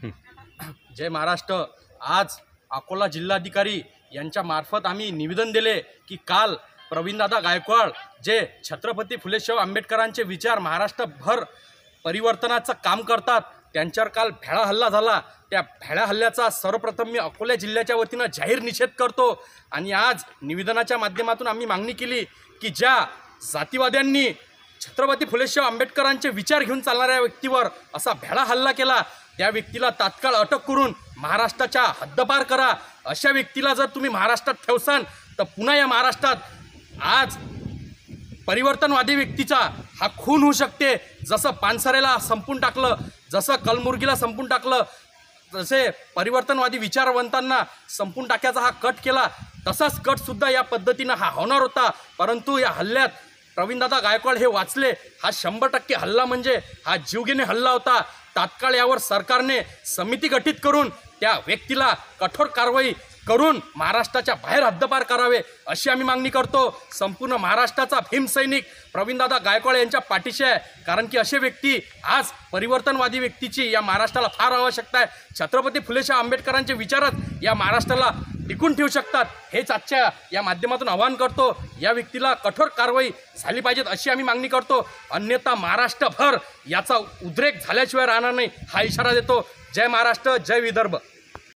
जय महाराष्ट्र। आज अकोला जिल्हाधिकारी यांच्या मार्फत आम्ही निवेदन दिले की काल प्रवीणदादा गायकवाड जे छत्रपती फुले शाहू आंबेडकरांचे विचार महाराष्ट्रभर परिवर्तनाचं काम करतात, त्यांच्यावर काल भ्याडा हल्ला झाला। त्या भ्याडा हल्ल्याचा सर्वप्रथम मी अकोला जिल्ह्याच्या वतीनं जाहीर निषेध करतो आणि आज निवेदनाच्या माध्यमातून आम्ही मागणी केली की ज्या जातीवाद्यांनी छत्रपती फुले शाहू आंबेडकरांचे विचार घेऊन चालणाऱ्या व्यक्तीवर असा भ्याडा हल्ला केला त्या व्यक्तीला तात्काळ अटक करून महाराष्ट्राच्या हद्दपार करा। अशा व्यक्तीला जर तुम्ही महाराष्ट्रात ठेवसान तर पुन्हा या महाराष्ट्रात आज परिवर्तनवादी व्यक्तीचा हा खून होऊ शकते। जसं पानसरेला संपून टाकलं, जसं कलमुर्गीला संपून टाकलं, जसे परिवर्तनवादी विचारवंतांना संपून टाकायचा हा कट केला, तसाच कटसुद्धा या पद्धतीनं हा होणार होता। परंतु या हल्ल्यात प्रवीणदादा गायकवाड हे वाचले। हा 100% हल्ला म्हणजे हा जीवघेणे हल्ला होता। तात्काळ यावर सरकारने समिती गठीत करून त्या व्यक्तीला कठोर कारवाई करून महाराष्ट्राच्या बाहेर हद्दपार करावे अशी आम्ही मागणी करतो। संपूर्ण महाराष्ट्राचा भीमसैनिक प्रवीणदादा गायकवाड यांच्या पाठीशी आहे, कारण की असे व्यक्ती आज परिवर्तनवादी व्यक्तीची या महाराष्ट्राला फार आवश्यकता आहे। छत्रपती फुले शाहू आंबेडकरांचे विचारच या महाराष्ट्राला टिकून ठेवू शकतात, हेच आजच्या या माध्यमातून आवाहन करतो। या व्यक्तीला कठोर कारवाई झाली पाहिजेत अशी आम्ही मागणी करतो, अन्यथा महाराष्ट्रभर याचा उद्रेक झाल्याशिवाय राहणार नाही हा इशारा देतो। जय महाराष्ट्र, जय विदर्भ।